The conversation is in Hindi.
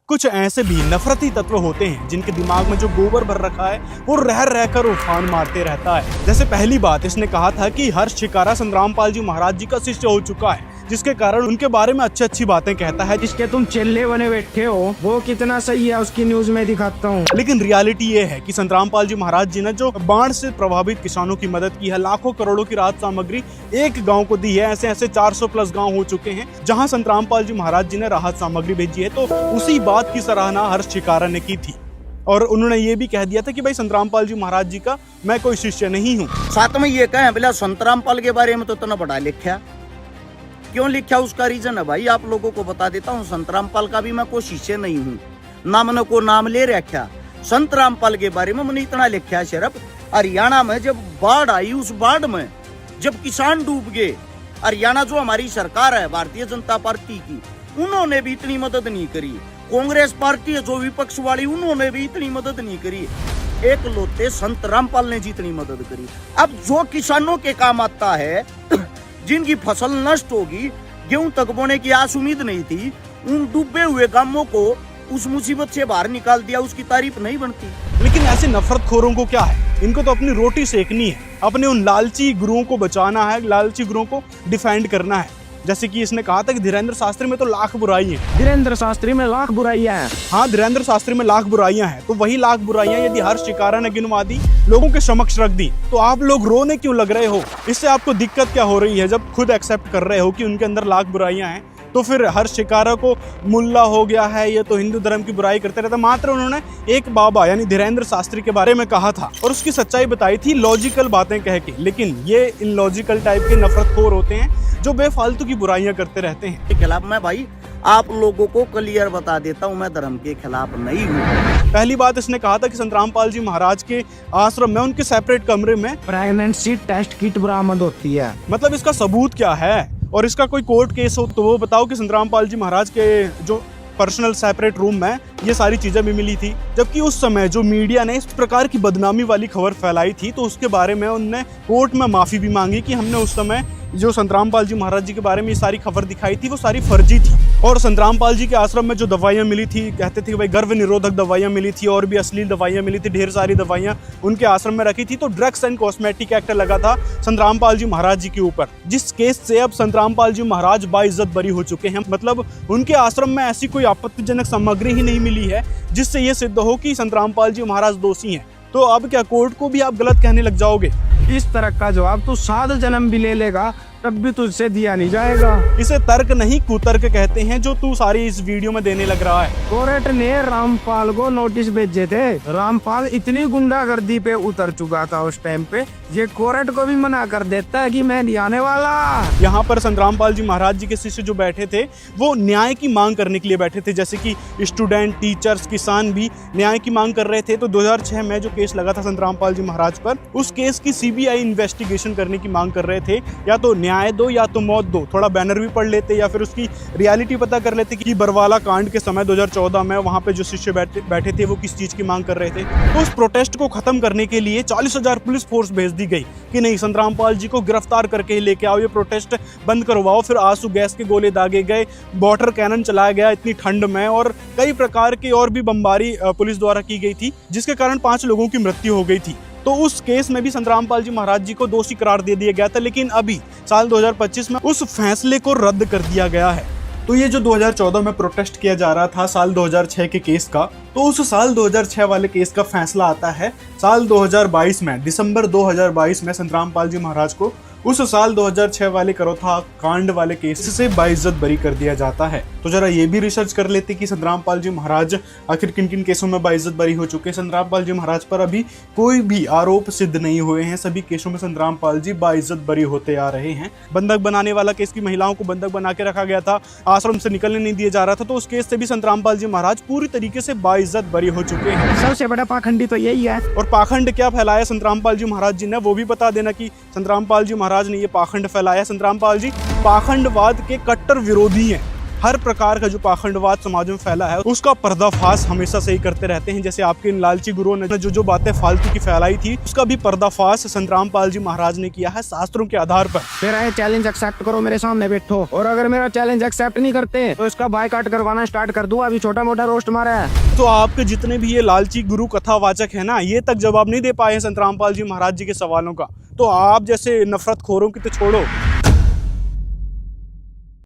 कुछ ऐसे भी नफरती तत्व होते हैं जिनके दिमाग में जो गोबर भर रखा है वो रह रहकर उफान मारते रहता है। जैसे पहली बात इसने कहा था कि हर्ष शिकारा संग्रामपाल जी महाराज जी का शिष्य हो चुका है, जिसके कारण उनके बारे में अच्छी अच्छी बातें कहता है। जिसके तुम चेले बने बैठे हो वो कितना सही है उसकी न्यूज में दिखाता हूँ। लेकिन रियलिटी ये है कि संग्रामपाल जी महाराज जी ने जो बाढ़ से प्रभावित किसानों की मदद की है, लाखों करोड़ों की राहत सामग्री एक गांव को दी है। ऐसे ऐसे 400 प्लस गांव हो चुके हैं जहां संग्रामपाल जी महाराज जी ने राहत सामग्री भेजी है। तो उसी बात की सराहना हर्ष शिकारा ने की थी और उन्होंने ये भी कह दिया था कि भाई संग्रामपाल जी महाराज जी का मैं कोई शिष्य नहीं हूँ। साथ में ये कहें बोला संतरामपाल के बारे में तो इतना बड़ा लिखा क्यों लिखा, उसका रीजन है भाई आप लोगों को बता देता हूँ। संतरामपाल का भी मैं कोई शिष्य नहीं हूँ, ना मैंने को नाम ले रखा। संतरामपाल के बारे में मैंने इतना लिखा है सिर्फ हरियाणा में जब बाढ़ आई, उस बाढ़ में जब किसान डूब गए, हरियाणा जो हमारी सरकार है भारतीय जनता पार्टी की, उन्होंने भी इतनी मदद नहीं करी। कांग्रेस पार्टी है जो विपक्ष वाली, उन्होंने भी इतनी मदद नहीं करी। एक लोटे संतरामपाल ने जितनी मदद करी। अब जो किसानों के काम आता है, जिनकी फसल नष्ट होगी, गेहूं तक बोने की आस उम्मीद नहीं थी, उन डूबे हुए गांवों को उस मुसीबत से बाहर निकाल दिया, उसकी तारीफ नहीं बनती। लेकिन ऐसे नफरतखोरों को क्या है, इनको तो अपनी रोटी सेकनी है, अपने उन लालची गुरुओं को बचाना है, लालची गुरुओं को डिफेंड करना है। जैसे कि इसने कहा था कि धीरेन्द्र शास्त्री में तो लाख बुराई है। धीरेन्द्र शास्त्री में लाख बुराइयां हैं। हाँ, धीरेन्द्र शास्त्री में लाख बुराइयां हैं, तो वही लाख बुराइयां यदि हर्ष शिकारा ने गिनवा दी, लोगों के समक्ष रख दी, तो आप लोग रोने क्यों लग रहे हो? इससे आपको दिक्कत क्या हो रही है? जब खुद एक्सेप्ट कर रहे हो कि उनके अंदर लाख बुराइयां हैं, तो फिर हर्ष शिकारा को मुल्ला हो गया है, ये तो हिंदू धर्म की बुराई करते रहता। मात्र उन्होंने एक बाबा यानी धीरेन्द्र शास्त्री के बारे में कहा था और उसकी सच्चाई बताई थी लॉजिकल बातें कह के। लेकिन ये इलॉजिकल टाइप के नफरतखोर होते हैं जो बेफालतू की बुराइयां करते रहते हैं। के खिलाफ मैं भाई आप लोगों को क्लियर बता देता हूँ, मैं धर्म के खिलाफ नहीं हूँ। पहली बात इसने कहा था कि संग्रामपाल जी महाराज के आश्रम में उनके सेपरेट कमरे में प्रेगनेंसी टेस्ट किट बरामद होती है। मतलब इसका सबूत क्या है? और इसका कोई कोर्ट केस हो तो वो बताओ कि संग्रामपाल जी महाराज के जो पर्सनल सेपरेट रूम में ये सारी चीजें भी मिली थी। जबकि उस समय जो मीडिया ने इस प्रकार की बदनामी वाली खबर फैलाई थी, तो उसके बारे में उनने कोर्ट में माफी भी मांगी कि हमने उस समय जो संग्रामपाल जी महाराज जी के बारे में ये सारी खबर दिखाई थी वो सारी फर्जी थी। और संग्रामपाल जी के आश्रम में जो दवाइयाँ मिली थी, कहते थे कि भाई गर्भ निरोधक दवाइयाँ मिली थी और भी अश्लील दवाइयाँ मिली थी, ढेर सारी दवाइयाँ उनके आश्रम में रखी थी। तो ड्रग्स एंड कॉस्मेटिक एक्ट लगा था संग्रामपाल जी महाराज जी के ऊपर, जिस केस से अब संग्रामपाल जी महाराज बाइज्जत बरी हो चुके हैं। मतलब उनके आश्रम में ऐसी कोई आपत्तिजनक सामग्री ही नहीं मिली है जिससे ये सिद्ध हो कि संग्रामपाल जी महाराज दोषी हैं। तो अब क्या कोर्ट को भी आप गलत कहने लग जाओगे? इस तरह का जवाब तू 7 जन्म भी ले लेगा तब भी तुझसे दिया नहीं जाएगा। इसे तर्क नहीं कुतर्क कहते हैं जो तू सारी इस वीडियो में देने लग रहा है। कोर्ट ने रामपाल को नोटिस भेजे थे। रामपाल इतनी गुंडागर्दी पे उतर चुका था उस टाइम पे, ये कोर्ट को भी मना कर देता है कि मैं नहीं आने वाला। यहाँ पर संग्रामपाल जी महाराज जी के शिष्य जो बैठे थे वो न्याय की मांग करने के लिए बैठे थे। जैसे कि स्टूडेंट, टीचर्स, किसान भी न्याय की मांग कर रहे थे। तो 2006 में जो केस लगा था संग्रामपाल जी महाराज पर, उस केस की CBI इन्वेस्टिगेशन करने की मांग कर रहे थे। या तो न्याय दो या तो मौत दो। थोड़ा बैनर भी पढ़ लेते या फिर उसकी रियलिटी पता कर लेते कि बरवाला कांड के समय 2014 में वहां पे जो शिष्य बैठे थे वो किस चीज की मांग कर रहे थे। तो उस प्रोटेस्ट को खत्म करने के लिए 40,000 पुलिस फोर्स भेज दी गई कि नहीं, संग्रामपाल जी को गिरफ्तार करके ही लेके आओ, ये प्रोटेस्ट बंद करवाओ। फिर आंसू गैस के गोले दागे गए, वाटर कैनन चलाया गया इतनी ठंड में, और कई प्रकार की और भी बमबारी पुलिस द्वारा की गई थी, जिसके कारण 5 लोगों की मृत्यु हो गई थी। तो उस केस में भी संग्रामपाल जी महाराज जी को दोषी करार दे दिया गया था। लेकिन अभी साल 2025 में उस फैसले को रद्द कर दिया गया है। तो ये जो 2014 में प्रोटेस्ट किया जा रहा था साल 2006 के केस का, तो उस साल 2006 वाले केस का फैसला आता है साल 2022 में, दिसंबर 2022 में संग्रामपाल जी महाराज को उस साल 2006 वाले करोथा कांड वाले केस से बाइज्जत बरी कर दिया जाता है। तो जरा ये भी रिसर्च कर लेते कि संग्रामपाल जी महाराज आखिर किन किन केसों में बाइज्जत बरी हो चुके हैं। संग्रामपाल जी महाराज पर अभी कोई भी आरोप सिद्ध नहीं हुए हैं, सभी केसों में संग्रामपाल जी बाइज्जत बरी होते आ रहे हैं। बंधक बनाने वाला केस की महिलाओं को बंधक बना के रखा गया था, आश्रम से निकलने नहीं दिया जा रहा था, तो उस केस से भी संग्रामपाल जी महाराज पूरी तरीके से बाइज्जत बरी हो चुके हैं। सबसे बड़ा पाखंडी तो यही है। और पाखंड क्या फैलाया संग्रामपाल जी महाराज जी ने, वो भी बता देना कि संग्रामपाल जी महाराज ने ये पाखंड फैलाया। संग्रामपाल जी पाखंडवाद के कट्टर विरोधी हैं। हर प्रकार का जो पाखंडवाद समाज में फैला है उसका पर्दाफाश हमेशा से ही करते रहते हैं। जैसे आपके इन लालची गुरुओं ने जो बातें फालतू की फैलाई थी उसका भी पर्दाफाश संत रामपाल जी महाराज ने किया है शास्त्रों के आधार पर। फिर ये चैलेंज एक्सेप्ट करो, मेरे सामने बैठो, और अगर मेरा चैलेंज एक्सेप्ट नहीं करते तो इसका बायकॉट करवाना स्टार्ट कर दूं। अभी छोटा मोटा रोस्ट मारा है। तो आपके जितने भी ये लालची गुरु कथावाचक है ना, ये तक जवाब नहीं दे पाए हैं संत रामपाल जी महाराज जी के सवालों का, तो आप जैसे नफरतखोरों की तो छोड़ो,